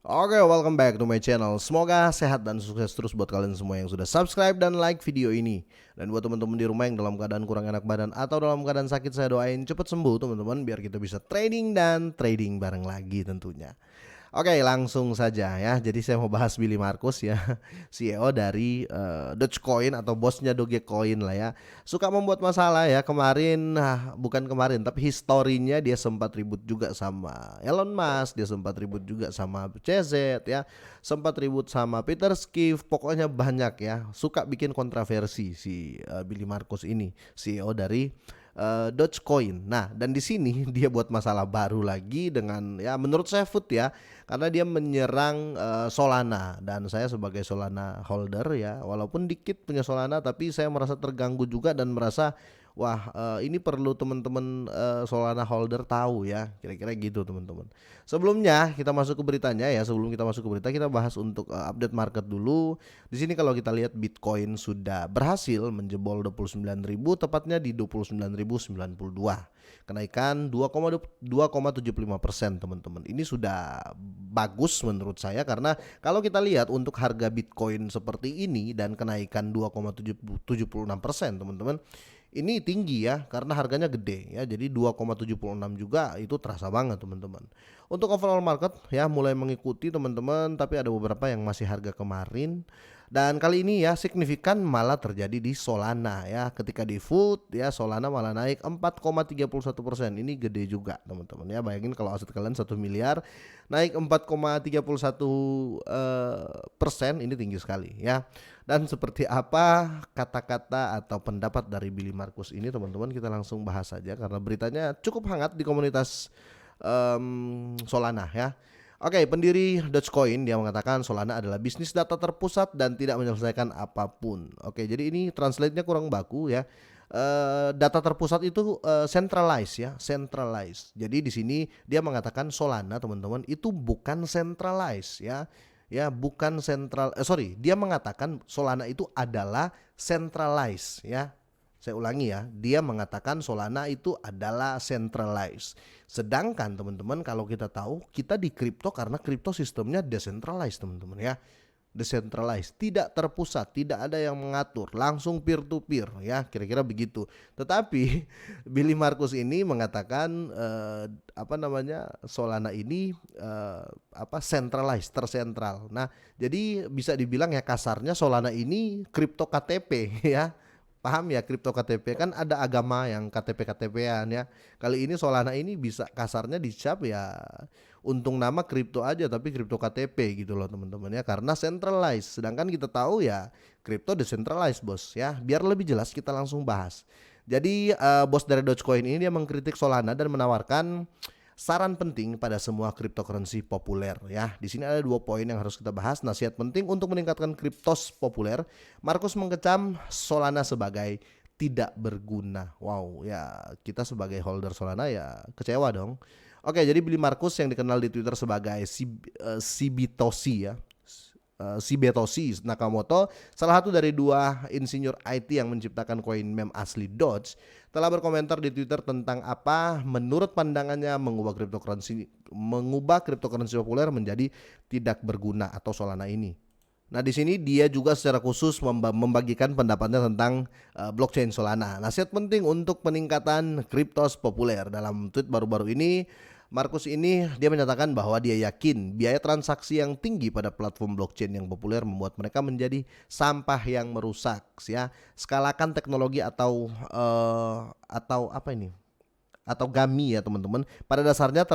Oke, welcome back to my channel. Semoga sehat dan sukses terus buat kalian semua yang sudah subscribe dan like video ini. Dan buat teman-teman di rumah yang dalam keadaan kurang enak badan atau dalam keadaan sakit, saya doain cepet sembuh teman-teman, biar kita bisa trading dan trading bareng lagi tentunya. Oke, langsung saja ya. Jadi saya mau bahas Billy Markus ya, CEO dari Dogecoin atau bosnya Dogecoin lah ya. Suka membuat masalah ya. Kemarin, bukan kemarin, tapi historinya dia sempat ribut juga sama Elon Musk, dia sempat ribut juga sama CZ ya, sempat ribut sama Peter Schiff. Pokoknya banyak ya. Suka bikin kontroversi si Billy Markus ini, CEO dari Dogecoin. Nah, dan di sini dia buat masalah baru lagi dengan ya menurut saya food ya, karena dia menyerang Solana, dan saya sebagai Solana holder ya, walaupun dikit punya Solana tapi saya merasa terganggu juga dan merasa wah, ini perlu teman-teman Solana holder tahu ya, kira-kira gitu teman-teman. Sebelumnya kita masuk ke beritanya ya, sebelum kita masuk ke berita kita bahas untuk update market dulu. Di sini kalau kita lihat Bitcoin sudah berhasil menjebol 29.000, tepatnya di 29.092. Kenaikan 2,75% teman-teman. Ini sudah bagus menurut saya, karena kalau kita lihat untuk harga Bitcoin seperti ini dan kenaikan 2,76% teman-teman, ini tinggi ya, karena harganya gede ya. Jadi 2,76 juga itu terasa banget teman-teman. Untuk overall market ya mulai mengikuti teman-teman, tapi ada beberapa yang masih harga kemarin. Dan kali ini ya signifikan malah terjadi di Solana ya. Ketika di food ya, Solana malah naik 4,31%. Ini gede juga teman-teman ya. Bayangin kalau aset kalian 1 miliar naik 4,31 persen, ini tinggi sekali ya. Dan seperti apa kata-kata atau pendapat dari Billy Markus ini teman-teman, kita langsung bahas saja karena beritanya cukup hangat di komunitas Solana ya. Oke, pendiri Dogecoin dia mengatakan Solana adalah bisnis data terpusat dan tidak menyelesaikan apapun. Oke, jadi ini translate-nya kurang baku ya. Data terpusat itu centralized ya, centralized. Jadi di sini dia mengatakan Solana teman-teman itu bukan centralized ya. Ya, bukan dia mengatakan Solana itu adalah centralized ya. Saya ulangi ya, dia mengatakan Solana itu adalah centralized. Sedangkan teman-teman kalau kita tahu, kita di kripto karena kripto sistemnya decentralized teman-teman ya. Decentralized, tidak terpusat, tidak ada yang mengatur, langsung peer to peer ya, kira-kira begitu. Tetapi Billy Markus ini mengatakan Solana ini centralized, tersentral. Nah, jadi bisa dibilang ya kasarnya Solana ini kripto KTP ya. Paham ya, kripto KTP kan ada agama yang KTP-KTP-an ya. Kali ini Solana ini bisa kasarnya dicap ya, untung nama kripto aja tapi kripto KTP gitu loh teman-teman ya, karena centralized. Sedangkan kita tahu ya kripto decentralized bos ya. Biar lebih jelas kita langsung bahas. Jadi bos dari Dogecoin ini dia mengkritik Solana dan menawarkan saran penting pada semua cryptocurrency populer ya. Di sini ada 2 poin yang harus kita bahas. Nasihat penting untuk meningkatkan kriptos populer. Markus mengecam Solana sebagai tidak berguna. Wow, ya kita sebagai holder Solana ya kecewa dong. Oke, jadi Billy Markus yang dikenal di Twitter sebagai Shibitoshi ya, Shibetoshi Nakamoto, salah satu dari 2 insinyur IT yang menciptakan koin meme asli Doge, telah berkomentar di Twitter tentang apa menurut pandangannya mengubah cryptocurrency populer menjadi tidak berguna atau Solana ini. Nah, di sini dia juga secara khusus membagikan pendapatnya tentang blockchain Solana. Nasihat penting untuk peningkatan kriptos populer. Dalam tweet baru-baru ini, Markus ini dia menyatakan bahwa dia yakin biaya transaksi yang tinggi pada platform blockchain yang populer membuat mereka menjadi sampah yang merusak ya. Skalakan teknologi atau atau GAMI ya teman-teman. Pada dasarnya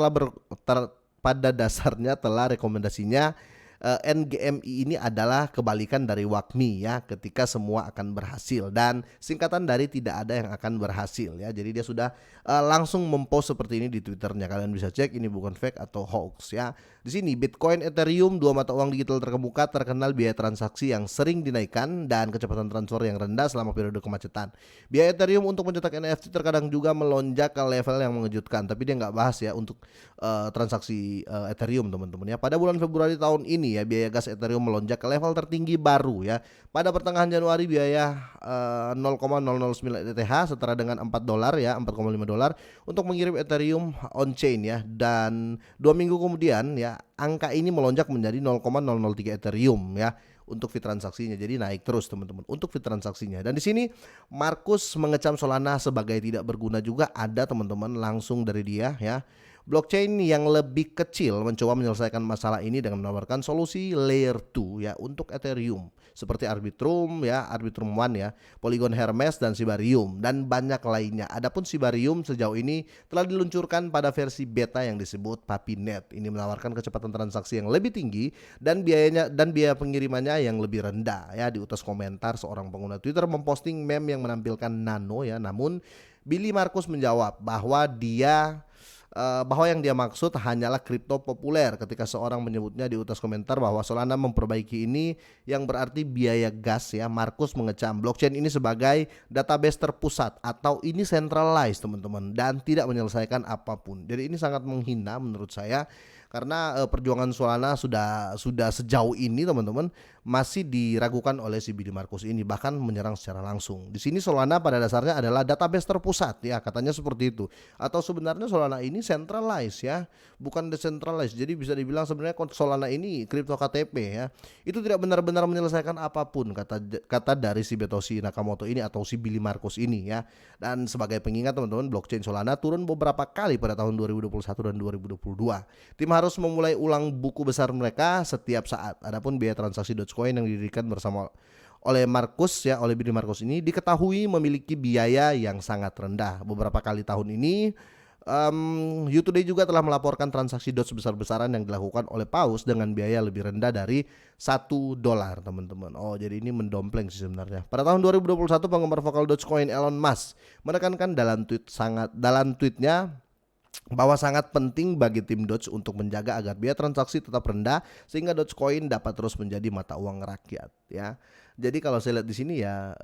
telah rekomendasinya NGMI ini adalah kebalikan dari WAKMI ya, ketika semua akan berhasil, dan singkatan dari tidak ada yang akan berhasil ya. Jadi dia sudah langsung mempost seperti ini di Twitternya. Kalian bisa cek ini bukan fake atau hoax ya. Di sini Bitcoin, Ethereum, 2 mata uang digital terkemuka, terkenal biaya transaksi yang sering dinaikkan dan kecepatan transfer yang rendah selama periode kemacetan. Biaya Ethereum untuk mencetak NFT terkadang juga melonjak ke level yang mengejutkan, tapi dia nggak bahas ya untuk transaksi Ethereum teman-teman ya. Pada bulan Februari tahun ini ini ya biaya gas Ethereum melonjak ke level tertinggi baru ya. Pada pertengahan Januari biaya 0,009 ETH setara dengan $4 ya, $4,5 untuk mengirim Ethereum on chain ya. Dan 2 minggu kemudian ya angka ini melonjak menjadi 0,003 Ethereum ya untuk fee transaksinya. Jadi naik terus teman-teman untuk fee transaksinya. Dan di sini Markus mengecam Solana sebagai tidak berguna juga ada teman-teman langsung dari dia ya. Blockchain yang lebih kecil mencoba menyelesaikan masalah ini dengan menawarkan solusi layer 2 ya untuk Ethereum seperti Arbitrum ya, Arbitrum One ya, Polygon Hermes dan Shibarium dan banyak lainnya. Adapun Shibarium sejauh ini telah diluncurkan pada versi beta yang disebut Papinet. Ini menawarkan kecepatan transaksi yang lebih tinggi dan biaya pengirimannya yang lebih rendah ya. Di utas komentar seorang pengguna Twitter memposting meme yang menampilkan nano ya, namun Billy Markus menjawab bahwa yang dia maksud hanyalah kripto populer ketika seorang menyebutnya di utas komentar bahwa Solana memperbaiki ini yang berarti biaya gas ya. Markus mengecam blockchain ini sebagai database terpusat atau ini centralized teman-teman dan tidak menyelesaikan apapun. Jadi ini sangat menghina menurut saya karena perjuangan Solana sudah sejauh ini teman-teman masih diragukan oleh si Billy Markus ini, bahkan menyerang secara langsung. Di sini Solana pada dasarnya adalah database terpusat ya, katanya seperti itu. Atau sebenarnya Solana ini centralized ya, bukan decentralized. Jadi bisa dibilang sebenarnya Solana ini kripto KTP ya. Itu tidak benar-benar menyelesaikan apapun kata dari si Satoshi Nakamoto ini atau si Billy Markus ini ya. Dan sebagai pengingat teman-teman, blockchain Solana turun beberapa kali pada tahun 2021 dan 2022. Tim harus memulai ulang buku besar mereka setiap saat. Adapun biaya transaksi Dogecoin yang didirikan bersama oleh Billy Markus ini diketahui memiliki biaya yang sangat rendah. Beberapa kali tahun ini U-Today juga telah melaporkan transaksi Doge besar-besaran yang dilakukan oleh Paus dengan biaya lebih rendah dari $1 teman-teman. Oh, jadi ini mendompleng sih sebenarnya. Pada tahun 2021 penggemar vokal Dogecoin Elon Musk menekankan dalam tweetnya bahwa sangat penting bagi tim Doge untuk menjaga agar biaya transaksi tetap rendah sehingga Dogecoin dapat terus menjadi mata uang rakyat ya. Jadi kalau saya lihat di sini ya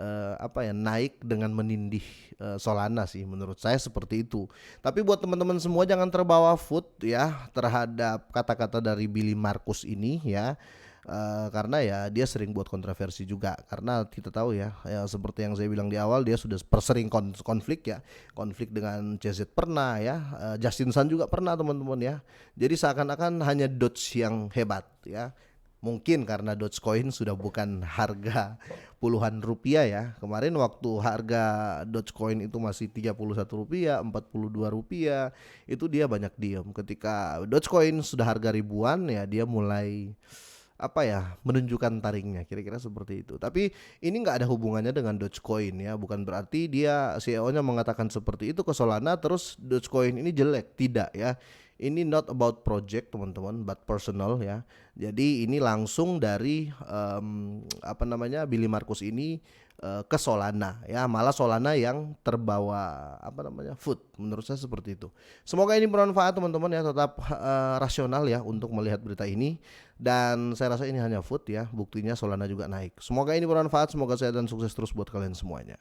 naik dengan menindih Solana sih menurut saya seperti itu. Tapi buat teman-teman semua jangan terbawa food ya terhadap kata-kata dari Billy Markus ini ya. Karena ya dia sering buat kontroversi juga karena kita tahu ya seperti yang saya bilang di awal dia sudah sering konflik dengan CZ pernah ya, Justin Sun juga pernah teman-teman ya. Jadi seakan-akan hanya Doge yang hebat ya. Mungkin karena Dogecoin sudah bukan harga puluhan rupiah ya. Kemarin waktu harga Dogecoin itu masih Rp31, Rp42, itu dia banyak diam. Ketika Dogecoin sudah harga ribuan ya dia mulai menunjukkan taringnya, kira-kira seperti itu. Tapi ini nggak ada hubungannya dengan Dogecoin ya, bukan berarti dia CEO-nya mengatakan seperti itu ke Solana terus Dogecoin ini jelek, tidak ya. Ini not about project teman-teman, but personal ya. Jadi ini langsung dari Billy Markus ini ke Solana ya, malah Solana yang terbawa food, menurut saya seperti itu. Semoga ini bermanfaat teman-teman ya, tetap rasional ya untuk melihat berita ini dan saya rasa ini hanya food ya, buktinya Solana juga naik. Semoga ini bermanfaat, semoga sehat dan sukses terus buat kalian semuanya.